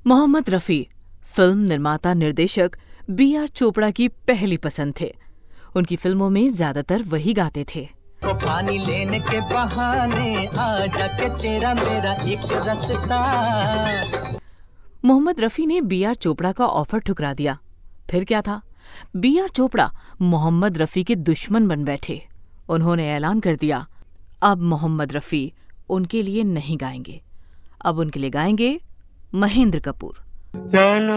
Mohammad Rafi film निर्माता निर्देशक B.R. Chopra की पहली पसंद थे। उनकी फिल्मों में ज्यादातर वही गाते थे। तो पानी लेने के बहाने आ जाके तेरा मेरा एक रास्ता। मोहम्मद रफ़ी ने B.R. चोपड़ा का ऑफर ठुकरा दिया। फिर क्या था, B.R. चोपड़ा मोहम्मद रफ़ी के दुश्मन बन बैठे। उन्होंने ऐलान कर दिया, अब मोहम्मद रफ़ी उनके लिए नहीं गाएंगे, अब उनके लिए गाएंगे महेंद्र कपूर। चलो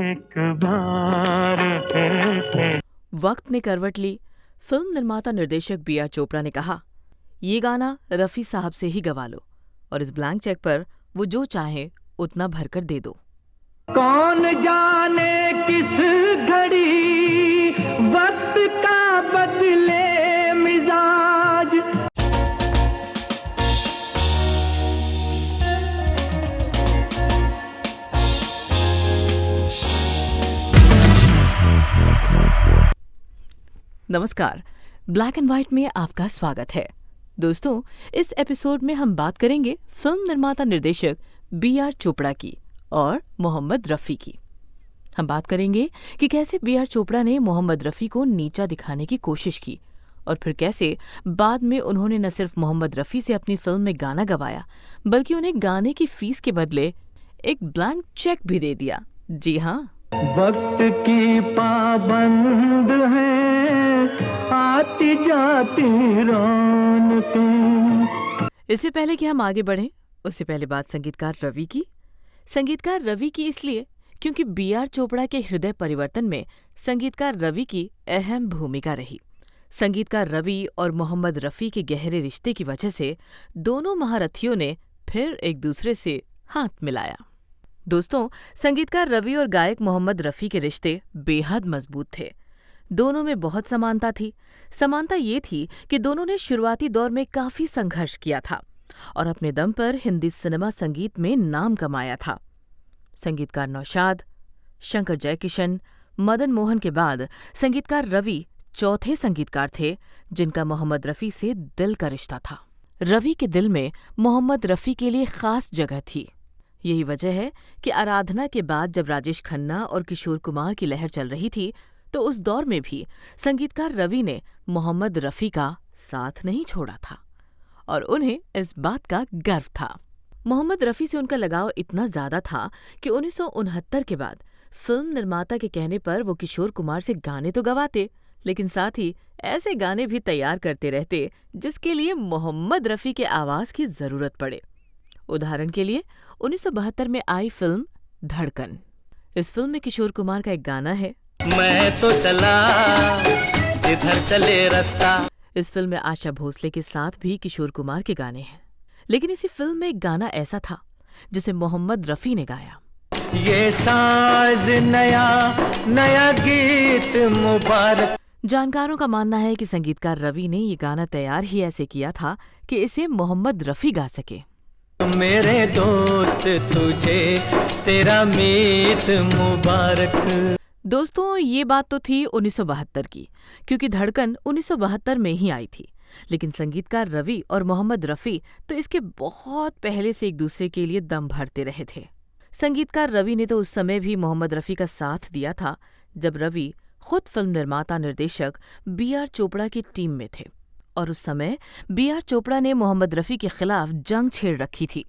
एक बार फिर से। वक्त ने करवट ली। फिल्म निर्माता निर्देशक B.R. चोपड़ा ने कहा, ये गाना रफ़ी साहब से ही गवा लो और इस ब्लैंक चेक पर वो जो चाहे उतना भरकर दे दो। कौन जाने किस घड़ी वक्त का बदले मिजाज। नमस्कार, ब्लैक एंड व्हाइट में आपका स्वागत है। दोस्तों, इस एपिसोड में हम बात करेंगे फिल्म निर्माता निर्देशक B.R. चोपड़ा की और मोहम्मद रफ़ी की। हम बात करेंगे कि कैसे B.R. चोपड़ा ने मोहम्मद रफ़ी को नीचा दिखाने की कोशिश की और फिर कैसे बाद में उन्होंने न सिर्फ मोहम्मद रफ़ी से अपनी फिल्म में गाना गवाया, बल्कि उन्हें गाने की फीस के बदले एक ब्लैंक चेक भी दे दिया। जी हाँ, वक्त की पाबंद है आती जाती रौनकें। इससे पहले कि हम आगे बढ़ें, उससे पहले बात संगीतकार रवि की। संगीतकार रवि की इसलिए क्योंकि B.R. चोपड़ा के हृदय परिवर्तन में संगीतकार रवि की अहम भूमिका रही। संगीतकार रवि और मोहम्मद रफ़ी के गहरे रिश्ते की वजह से दोनों महारथियों ने फिर एक दूसरे से हाथ मिलाया। दोस्तों, संगीतकार रवि और गायक मोहम्मद रफ़ी के रिश्ते बेहद मजबूत थे। दोनों में बहुत समानता थी। समानता ये थी कि दोनों ने शुरुआती दौर में काफी संघर्ष किया था और अपने दम पर हिंदी सिनेमा संगीत में नाम कमाया था। संगीतकार नौशाद, शंकर जयकिशन, मदन मोहन के बाद संगीतकार रवि चौथे संगीतकार थे जिनका मोहम्मद रफ़ी से दिल का रिश्ता था। रवि के दिल में मोहम्मद रफ़ी के लिए खास जगह थी। यही वजह है कि आराधना के बाद जब राजेश खन्ना और किशोर कुमार की लहर चल रही थी, तो उस दौर में भी संगीतकार रवि ने मोहम्मद रफ़ी का साथ नहीं छोड़ा था और उन्हें इस बात का गर्व था। मोहम्मद रफ़ी से उनका लगाव इतना ज्यादा था कि 1969 के बाद फिल्म निर्माता के कहने पर वो किशोर कुमार से गाने तो गवाते, लेकिन साथ ही ऐसे गाने भी तैयार करते रहते जिसके लिए मोहम्मद रफ़ी के आवाज की जरूरत पड़े। उदाहरण के लिए 1972 में आई फिल्म धड़कन। इस फिल्म में किशोर कुमार का एक गाना है, मैं तो चला जिधर चले रास्ता। इस फिल्म में आशा भोसले के साथ भी किशोर कुमार के गाने हैं, लेकिन इसी फिल्म में एक गाना ऐसा था जिसे मोहम्मद रफ़ी ने गाया। ये साज नया नया गीत मुबारक। जानकारों का मानना है कि संगीतकार रवि ने ये गाना तैयार ही ऐसे किया था कि इसे मोहम्मद रफ़ी गा सके। मेरे दोस्त तुझे तेरा मीत मुबारक। दोस्तों, ये बात तो थी 1972 की, क्योंकि धड़कन 1972 में ही आई थी, लेकिन संगीतकार रवि और मोहम्मद रफ़ी तो इसके बहुत पहले से एक दूसरे के लिए दम भरते रहे थे। संगीतकार रवि ने तो उस समय भी मोहम्मद रफ़ी का साथ दिया था जब रवि खुद फिल्म निर्माता निर्देशक B.R. चोपड़ा की टीम में थे और उस समय B.R. चोपड़ा ने मोहम्मद रफ़ी के खिलाफ जंग छेड़ रखी थी।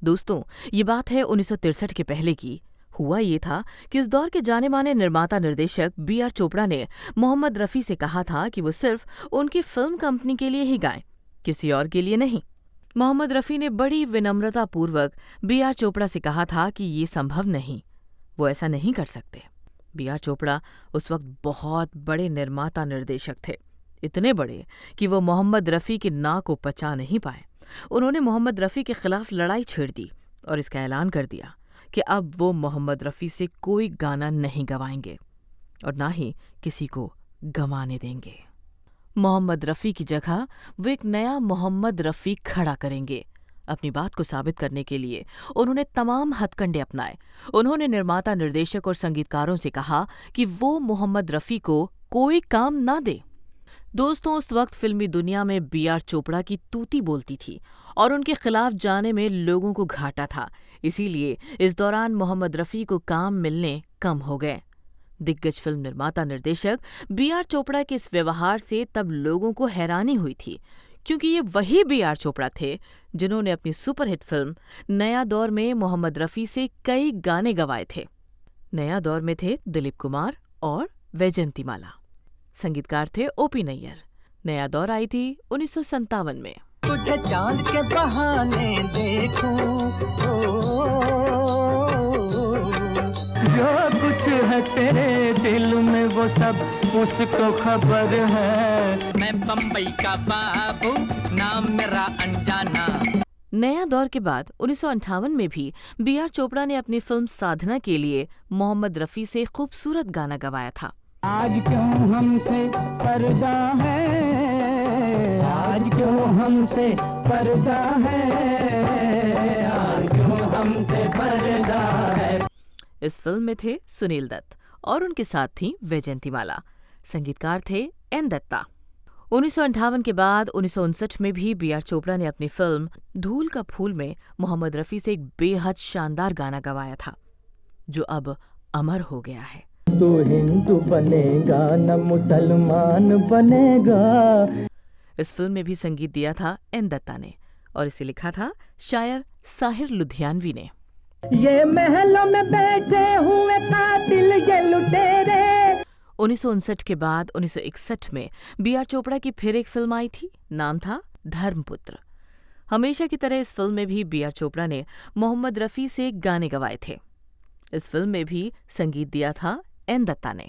दोस्तों, ये बात है 1963 के पहले की। हुआ ये था कि उस दौर के जाने माने निर्माता निर्देशक B.R. चोपड़ा ने मोहम्मद रफ़ी से कहा था कि वो सिर्फ उनकी फिल्म कंपनी के लिए ही गाएं, किसी और के लिए नहीं। मोहम्मद रफ़ी ने बड़ी विनम्रता पूर्वक B.R. चोपड़ा से कहा था कि ये संभव नहीं, वो ऐसा नहीं कर सकते। B.R. चोपड़ा उस वक्त बहुत बड़े निर्माता निर्देशक थे, इतने बड़े कि वो मोहम्मद रफ़ी की नाक को पचा नहीं पाए। उन्होंने मोहम्मद रफ़ी के खिलाफ लड़ाई छेड़ दी और इसका ऐलान कर दिया कि अब वो मोहम्मद रफ़ी से कोई गाना नहीं गवाएंगे और ना ही किसी को गंवाने देंगे। मोहम्मद रफ़ी की जगह वो एक नया मोहम्मद रफ़ी खड़ा करेंगे। अपनी बात को साबित करने के लिए उन्होंने तमाम हथकंडे अपनाए। उन्होंने निर्माता निर्देशक और संगीतकारों से कहा कि वो मोहम्मद रफ़ी को कोई काम ना दे। दोस्तों, उस वक्त फिल्मी दुनिया में बी.आर. चोपड़ा की तूती बोलती थी और उनके खिलाफ जाने में लोगों को घाटा था। इसीलिए इस दौरान मोहम्मद रफ़ी को काम मिलने कम हो गए। दिग्गज फिल्म निर्माता निर्देशक बी.आर. चोपड़ा के इस व्यवहार से तब लोगों को हैरानी हुई थी, क्योंकि ये वही बी.आर. चोपड़ा थे जिन्होंने अपनी सुपरहिट फिल्म नया दौर में मोहम्मद रफ़ी से कई गाने गवाए थे। नया दौर में थे दिलीप कुमार और वैजयंतीमाला। संगीतकार थे ओ.पी. नैयर। नया दौर आई थी 1957 में। तुझे चांद के बहाने देखूं, जो कुछ है तेरे दिल में वो सब उसको खबर है। मैं बम्बई का बाबू, नाम मेरा अनजाना। नया दौर के बाद 1958 में भी बी.आर. चोपड़ा ने अपनी फिल्म साधना के लिए मोहम्मद रफ़ी से खूबसूरत गाना गवाया था। आज क्यों हमसे पर्दा है, आज क्यों हमसे पर्दा है, आज क्यों हमसे पर्दा है। इस फिल्म में थे सुनील दत्त और उनके साथ थी वैजयंतीमाला। संगीतकार थे एन दत्ता। 1958 के बाद 1959 में भी बी.आर. चोपड़ा ने अपनी फिल्म धूल का फूल में मोहम्मद रफ़ी से एक बेहद शानदार गाना गवाया था, जो अब अमर हो गया है। तू हिंदू बनेगा न मुसलमान बनेगा। इस फिल्म में भी संगीत दिया था एन दत्ता ने और इसे लिखा था शायर साहिर लुधियानवी ने। ये महलों में बैठे हुए कातिल ये लुटेरे। 1959 के बाद 1961 में बी.आर. चोपड़ा की फिर एक फिल्म आई थी, नाम था धर्मपुत्र। हमेशा की तरह इस फिल्म में भी बी.आर. चोपड़ा ने मोहम्मद रफ़ी से गाने गवाए थे। इस फिल्म में भी संगीत दिया था एन दत्ता ने।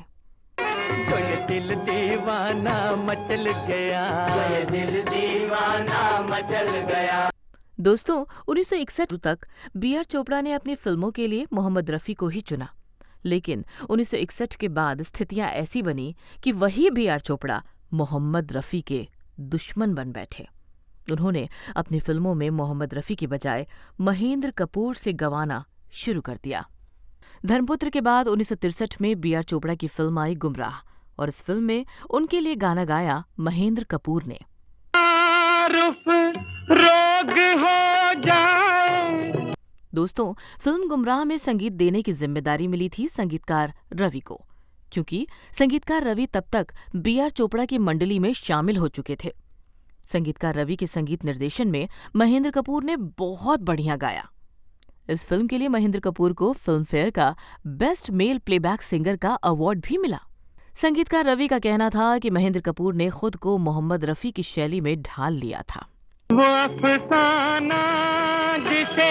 तो ये दिल दीवाना मचल गया, तो ये दिल दीवाना मचल गया। दोस्तों, 1961 तक बी.आर. चोपड़ा ने अपनी फिल्मों के लिए मोहम्मद रफ़ी को ही चुना, लेकिन 1961 के बाद स्थितियां ऐसी बनी कि वही बी.आर. चोपड़ा मोहम्मद रफ़ी के दुश्मन बन बैठे। उन्होंने अपनी फिल्मों में मोहम्मद रफ़ी की बजाय महेंद्र कपूर से गवाना शुरू कर दिया। धर्मपुत्र के बाद 1963 में बी.आर. चोपड़ा की फिल्म आई गुमराह और इस फिल्म में उनके लिए गाना गाया महेंद्र कपूर ने। रोग हो जाए। दोस्तों, फिल्म गुमराह में संगीत देने की जिम्मेदारी मिली थी संगीतकार रवि को, क्योंकि संगीतकार रवि तब तक बी.आर. चोपड़ा की मंडली में शामिल हो चुके थे। संगीतकार रवि के संगीत निर्देशन में महेंद्र कपूर ने बहुत बढ़िया गाया। इस फिल्म के लिए महेंद्र कपूर को फिल्म फेयर का बेस्ट मेल प्लेबैक सिंगर का अवार्ड भी मिला। संगीतकार रवि का कहना था कि महेंद्र कपूर ने खुद को मोहम्मद रफ़ी की शैली में ढाल लिया था। वो अफसाना जिसे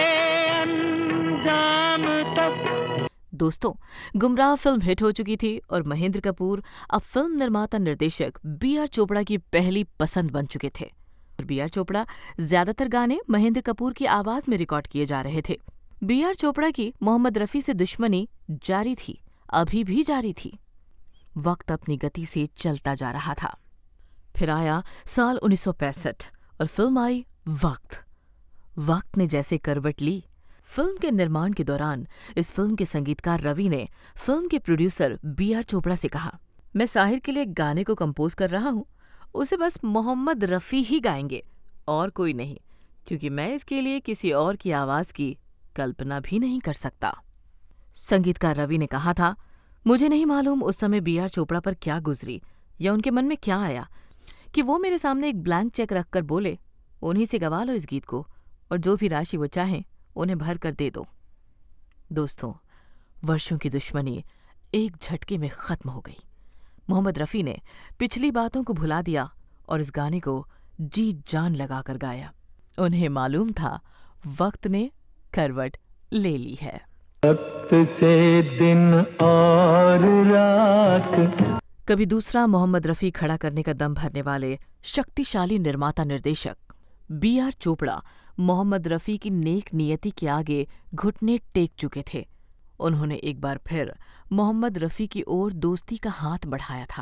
अंजाम तक। दोस्तों, गुमराह फिल्म हिट हो चुकी थी और महेंद्र कपूर अब फिल्म निर्माता निर्देशक बी.आर. चोपड़ा की पहली पसंद बन चुके थे। बी.आर. चोपड़ा ज्यादातर गाने महेंद्र कपूर की आवाज में रिकॉर्ड किए जा रहे थे। बी.आर. चोपड़ा की मोहम्मद रफ़ी से दुश्मनी जारी थी, अभी भी जारी थी। वक्त अपनी गति से चलता जा रहा था। फिर आया साल 1965 और फिल्म आई वक्त। वक्त ने जैसे करवट ली। फिल्म के निर्माण के दौरान इस फिल्म के संगीतकार रवि ने फिल्म के प्रोड्यूसर बी.आर. चोपड़ा से कहा, मैं साहिर के लिए गाने को कंपोज कर रहा हूँ, उसे बस मोहम्मद रफ़ी ही गाएंगे और कोई नहीं, क्योंकि मैं इसके लिए किसी और की आवाज़ की कल्पना भी नहीं कर सकता। संगीतकार रवि ने कहा था, मुझे नहीं मालूम उस समय बी.आर. चोपड़ा पर क्या गुजरी या उनके मन में क्या आया कि वो मेरे सामने एक ब्लैंक चेक रखकर बोले, उन्हीं से गवा लो इस गीत को और जो भी राशि वो चाहें उन्हें भर कर दे दो। दोस्तों, वर्षों की दुश्मनी एक झटके में खत्म हो गई। मोहम्मद रफ़ी ने पिछली बातों को भुला दिया और इस गाने को जी जान लगाकर गाया। उन्हें मालूम था वक्त ने करवट ले ली है। वक्त से दिन और रात। कभी दूसरा मोहम्मद रफ़ी खड़ा करने का दम भरने वाले शक्तिशाली निर्माता निर्देशक बी.आर. चोपड़ा मोहम्मद रफ़ी की नेक नियति के आगे घुटने टेक चुके थे। उन्होंने एक बार फिर मोहम्मद रफ़ी की ओर दोस्ती का हाथ बढ़ाया था।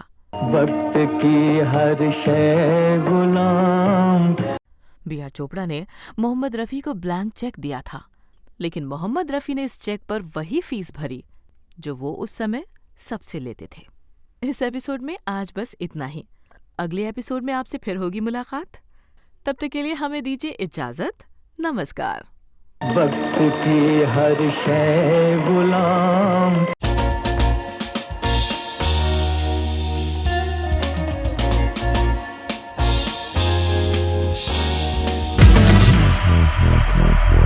वक्त की हर शय गुलाम। बी.आर. चोपड़ा ने मोहम्मद रफ़ी को ब्लैंक चेक दिया था, लेकिन मोहम्मद रफ़ी ने इस चेक पर वही फीस भरी जो वो उस समय सबसे लेते थे। इस एपिसोड में आज बस इतना ही। अगले एपिसोड में आपसे फिर होगी मुलाकात। तब तक के लिए हमें दीजिए इजाजत। नमस्कार। वक्त की हर शय गुलाम